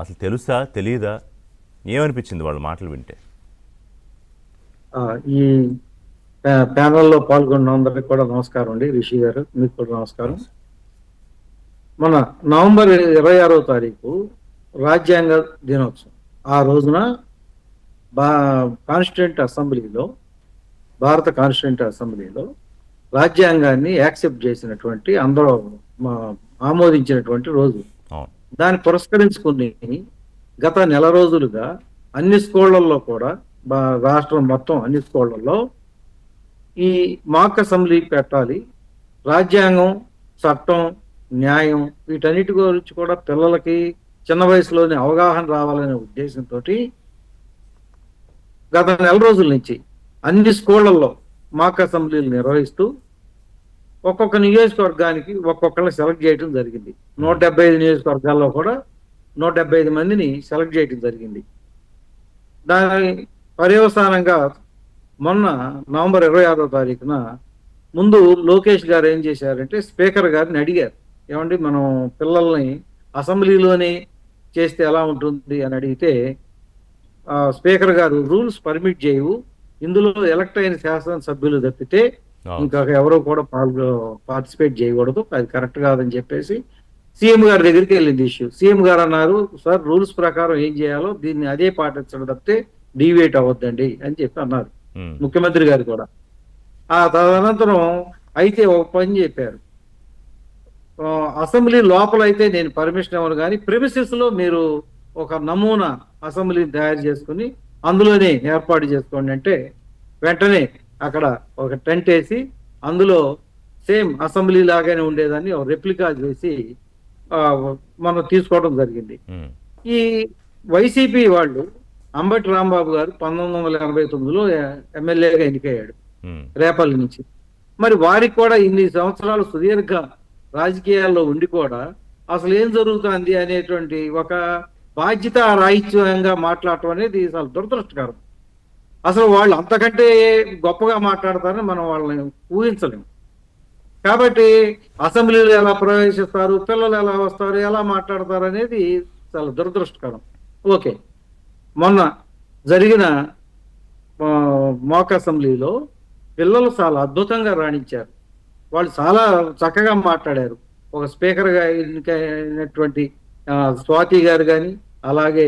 అసలు తెలుసా తెలీదా? ఏమనిపించింది వాళ్ళ మాటలు వింటే? ఈ ప్యానల్లో పాల్గొన్న అందరికి కూడా నమస్కారం అండి. రిషి గారు మీకు కూడా నమస్కారం. నమస్తే. మన నవంబర్ 26వ తారీఖు రాజ్యాంగ దినోత్సవం. ఆ రోజున బా కాన్స్టిట్యూంట్ అసెంబ్లీలో భారత కాన్స్టిట్యూంట్ అసెంబ్లీలో రాజ్యాంగాన్ని యాక్సెప్ట్ చేసినటువంటి అందరూ ఆమోదించినటువంటి రోజు. అవును. దాన్ని పురస్కరించుకుని గత నెల రోజులుగా అన్ని స్కూళ్లలో కూడా రాష్ట్రం మొత్తం అన్ని స్కూళ్లలో ఈ మాక్ అసెంబ్లీ పెట్టాలి, రాజ్యాంగం, చట్టం, న్యాయం వీటన్నిటి గురించి కూడా పిల్లలకి చిన్న వయసులోనే అవగాహన రావాలనే ఉద్దేశంతో గత నెల రోజుల నుంచి అన్ని స్కూళ్లలో మాక్ అసెంబ్లీలు నిర్వహిస్తూ ఒక్కొక్క నియోజకవర్గానికి ఒక్కొక్కరిని సెలెక్ట్ చేయడం జరిగింది. 175 నియోజకవర్గాల్లో కూడా 175 మందిని సెలెక్ట్ చేయడం జరిగింది. దాని పర్యవసానంగా మొన్న నవంబర్ 26వ తారీఖున ముందు లోకేష్ గారు ఏం చేశారంటే స్పీకర్ గారిని అడిగారు, ఏమండి మనం పిల్లల్ని అసెంబ్లీలోనే చేస్తే ఎలా ఉంటుంది అని అడిగితే స్పీకర్ గారు రూల్స్ పర్మిట్ చేయవు, ఇందులో ఎలక్ట్ అయిన శాసనసభ్యులు తప్పితే ఇంకా ఎవరో కూడా పార్టిసిపేట్ చేయకూడదు, అది కరెక్ట్ కాదని చెప్పేసి సీఎం గారి దగ్గరికి వెళ్ళింది ఇష్యూ. సీఎం గారు అన్నారు, సార్ రూల్స్ ప్రకారం ఏం చేయాలో దీన్ని అదే పాటించడం తప్పితే డీవియేట్ అవ్వద్దండి అని చెప్పి అన్నారు ముఖ్యమంత్రి గారు కూడా. ఆ తదనంతరం అయితే ఒక పని చెప్పారు, అసెంబ్లీ లోపల అయితే నేను పర్మిషన్ ఇవ్వను కానీ ప్రిమిసెస్ లో మీరు ఒక నమూనా అసెంబ్లీని తయారు చేసుకుని అందులోనే ఏర్పాటు చేసుకోండి అంటే వెంటనే అక్కడ ఒక టెంట్ వేసి అందులో సేమ్ అసెంబ్లీ లాగానే ఉండేదాన్ని ఒక రెప్లికా చేసి మనం తీసుకోవడం జరిగింది. ఈ వైసీపీ వాళ్ళు అంబటి రాంబాబు గారు 1989లో ఎమ్మెల్యేగా ఎన్నికయ్యాడు రేపల్లి నుంచి. మరి వారికి కూడా ఇన్ని సంవత్సరాలు సుదీర్ఘ రాజకీయాల్లో ఉండి కూడా అసలు ఏం జరుగుతుంది అనేటువంటి ఒక బాధ్యత రాహిత్యంగా మాట్లాడటం అనేది చాలా దురదృష్టకరం. అసలు వాళ్ళు అంతకంటే గొప్పగా మాట్లాడతారని మనం వాళ్ళని ఊహించలేము. కాబట్టి అసెంబ్లీలో ఎలా ప్రవేశిస్తారు, పిల్లలు ఎలా వస్తారు, ఎలా మాట్లాడతారు అనేది చాలా దురదృష్టకరం. ఓకే, మొన్న జరిగిన మాక్ అసెంబ్లీలో పిల్లలు చాలా అద్భుతంగా రాణించారు. వాళ్ళు చాలా చక్కగా మాట్లాడారు. ఒక స్పీకర్గా ఎన్నికైనటువంటి స్వాతి గారు కానీ, అలాగే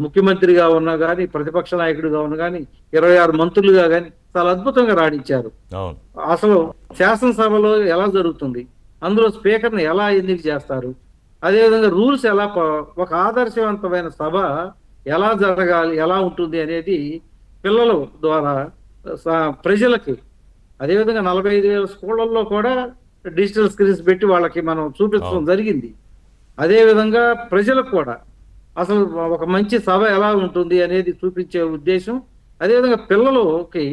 ముఖ్యమంత్రిగా ఉన్నా కానీ, ప్రతిపక్ష నాయకుడిగా ఉన్నా కానీ, 26 మంత్రులుగా కానీ చాలా అద్భుతంగా రాణించారు. అసలు శాసనసభలో ఎలా జరుగుతుంది, అందులో స్పీకర్ని ఎలా ఎన్నిక చేస్తారు, అదేవిధంగా రూల్స్ ఎలా, ఒక ఆదర్శవంతమైన సభ ఎలా జరగాలి, ఎలా ఉంటుంది అనేది పిల్లల ద్వారా ప్రజలకి, అదేవిధంగా 45,000 స్కూళ్ళల్లో కూడా డిజిటల్ స్క్రీన్స్ పెట్టి వాళ్ళకి మనం చూపించడం జరిగింది. అదేవిధంగా ప్రజలకు కూడా అసలు ఒక మంచి సభ ఎలా ఉంటుంది అనేది చూపించే ఉద్దేశం. అదేవిధంగా పిల్లలకి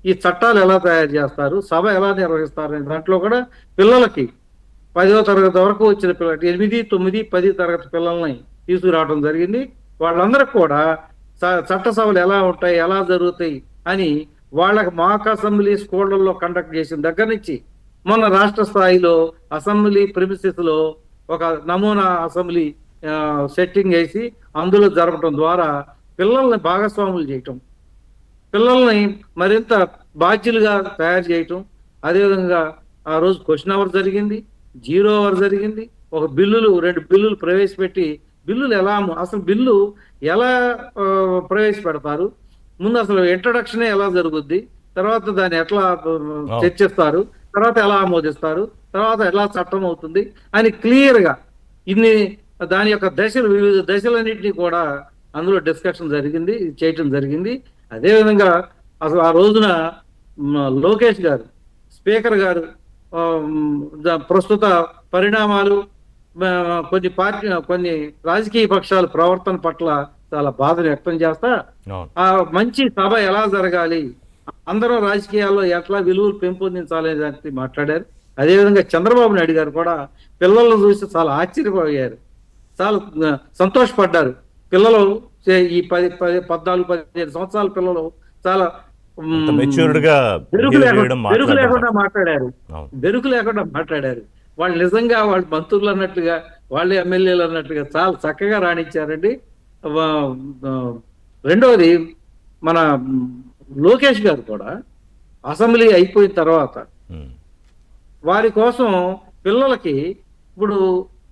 ఈ చట్టాలు ఎలా తయారు చేస్తారు, సభ ఎలా నిర్వహిస్తారు అనే దాంట్లో కూడా పిల్లలకి 10వ తరగతి వరకు వచ్చిన పిల్లలకి 8, 9, 10 తరగతి పిల్లల్ని తీసుకురావడం జరిగింది. వాళ్ళందరికీ కూడా చట్టసభలు ఎలా ఉంటాయి, ఎలా జరుగుతాయి అని వాళ్ళకి మాక్ అసెంబ్లీ స్కూళ్లలో కండక్ట్ చేసిన దగ్గర నుంచి మొన్న రాష్ట్ర స్థాయిలో అసెంబ్లీ ప్రిమిసెస్ లో ఒక నమూనా అసెంబ్లీ సెట్టింగ్ వేసి అందులో జరపడం ద్వారా పిల్లల్ని భాగస్వాములు చేయటం, పిల్లల్ని మరింత బాధ్యులుగా తయారు చేయటం. అదేవిధంగా ఆ రోజు క్వశ్చన్ అవర్ జరిగింది, 0 అవర్ జరిగింది. ఒక బిల్లులు 2 బిల్లులు ప్రవేశపెట్టి బిల్లులు ఎలా, అసలు బిల్లు ఎలా ప్రవేశపెడతారు, ముందు అసలు ఇంట్రడక్షనే ఎలా జరుగుద్ది, తర్వాత దాన్ని ఎట్లా చర్చిస్తారు, తర్వాత ఎలా ఆమోదిస్తారు, తర్వాత ఎలా చట్టం అవుతుంది అని క్లియర్ గా ఇన్ని దాని యొక్క దశలు, వివిధ దశలన్నింటినీ కూడా అందులో డిస్కషన్ జరిగింది, చేయటం జరిగింది. అదేవిధంగా అసలు ఆ రోజున లోకేష్ గారు, స్పీకర్ గారు ప్రస్తుత పరిణామాలు, కొన్ని రాజకీయ పక్షాల ప్రవర్తన పట్ల చాలా బాధను వ్యక్తం చేస్తా ఆ మంచి సభ ఎలా జరగాలి, అందరూ రాజకీయాల్లో ఎట్లా విలువలు పెంపొందించాలి దానికి మాట్లాడారు. అదేవిధంగా చంద్రబాబు నాయుడు గారు కూడా పిల్లలను చూసి చాలా ఆశ్చర్యపోయారు, చాలా సంతోషపడ్డారు. పిల్లలు ఈ 14, 15 సంవత్సరాల పిల్లలు చాలా బెరుకు లేకుండా మాట్లాడారు. వాళ్ళు నిజంగా వాళ్ళు మంత్రులు అన్నట్లుగా వాళ్ళే ఎమ్మెల్యేలు అన్నట్టుగా చాలా చక్కగా రాణించారండి. వా- ఆ, రెండవది మన లోకేష్ గారు కూడా అసెంబ్లీ అయిపోయిన తర్వాత ఉమ్. వారి కోసం పిల్లలకి ఇప్పుడు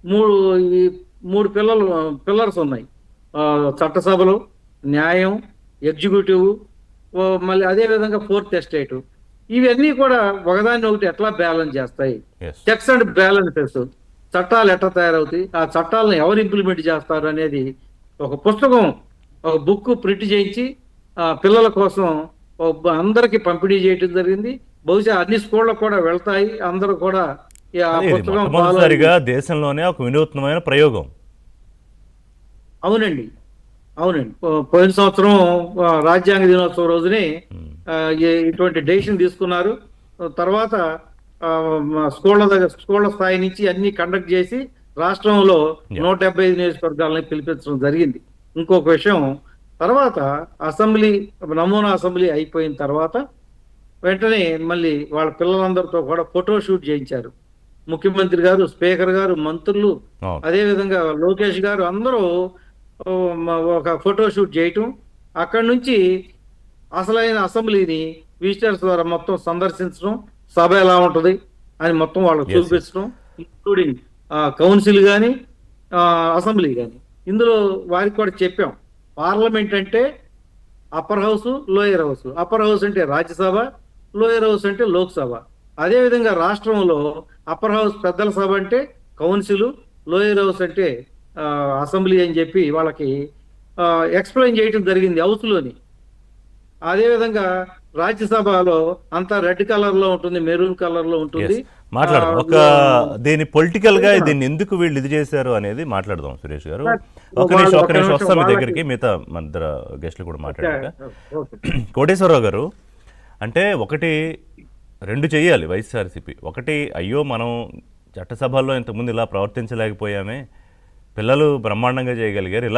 మూడు ఈ మూడు పిల్లర్స్ ఉన్నాయి. ఆ, చట్టసభలు, న్యాయం, ఎగ్జిక్యూటివ్, మళ్ళీ అదే విధంగా ఫోర్త్ ఎస్టేట్. ఇవన్నీ కూడా ఒకదాన్ని ఒకటి ఎట్లా బ్యాలెన్స్ చేస్తాయి, ఎస్. చెక్స్ అండ్ బ్యాలెన్సెస్, చట్టాలు ఎట్లా తయారవుతాయి, ఆ చట్టాలను ఎవరు ఇంప్లిమెంట్ చేస్తారు అనేది ఒక పుస్తకం, ఒక బుక్ ప్రింట్ చేయించి పిల్లల కోసం అందరికి పంపిణీ చేయడం జరిగింది. బహుశా అన్ని స్కూళ్ళకు కూడా వెళ్తాయి, అందరూ కూడా ఆ అదే ఇది పుస్తకం ఫాలో. మొట్టమొదటిసారిగా దేశంలోనే ఒక వినూత్నమైన ప్రయోగం. అవునండి, అవునండి. పోయిన సంవత్సరం రాజ్యాంగ దినోత్సవం రోజునే ఉమ్. ఇటువంటి డెసిషన్ తీసుకున్నారు. తర్వాత స్కూళ్ళ స్థాయి నుంచి అన్ని కండక్ట్ చేసి రాష్ట్రంలో Yeah. 175 నియోజకవర్గాలని పిలిపించడం జరిగింది. ఇంకొక విషయం, తర్వాత అసెంబ్లీ, నమూనా అసెంబ్లీ అయిపోయిన తర్వాత వెంటనే మళ్ళీ వాళ్ళ పిల్లలందరితో కూడా ఫోటో షూట్ చేయించారు. ముఖ్యమంత్రి గారు, స్పీకర్ గారు, మంత్రులు, అవును. అదేవిధంగా లోకేష్ గారు అందరూ ఒక ఫోటో షూట్ చేయటం, అక్కడి నుంచి అసలైన అసెంబ్లీని విజిటర్స్ ద్వారా మొత్తం సందర్శించడం, సభ ఎలా ఉంటది అని మొత్తం వాళ్ళకి Yes, yes. చూపించడం, ఇంక్లూడింగ్ కౌన్సిల్ కానీ అసెంబ్లీ కానీ. ఇందులో వారికి కూడా చెప్పాం, పార్లమెంట్ అంటే upper house, lower house. Upper house అంటే రాజ్యసభ, లోయర్ హౌస్ అంటే లోక్సభ. అదేవిధంగా రాష్ట్రంలో అప్పర్ హౌస్ పెద్దల సభ అంటే కౌన్సిల్, లోయర్ హౌస్ అంటే అసెంబ్లీ అని చెప్పి వాళ్ళకి ఎక్స్ప్లెయిన్ చేయడం జరిగింది హౌస్లోని. అదేవిధంగా రాజ్యసభలో అంతా రెడ్ కలర్ లో ఉంటుంది, మెరూన్ కలర్ లో ఉంటుంది. Yes. మాట్లాడదాం. ఒక దీన్ని పొలిటికల్ గా దీన్ని ఎందుకు వీళ్ళు ఇది చేశారు అనేది మాట్లాడదాం సురేష్ గారు. ఒక నిమిషం వస్తాం మీ దగ్గరికి, మిగతా మన ఇద్దరు గెస్టులు కూడా మాట్లాడాక. కోటేశ్వరరావు గారు, అంటే ఒకటి రెండు చెయ్యాలి వైఎస్ఆర్సీపీ. ఒకటి, అయ్యో మనం చట్టసభల్లో ఇంతకుముందు ఇలా ప్రవర్తించలేకపోయామే, పిల్లలు బ్రహ్మాండంగా చేయగలిగారు, ఇలా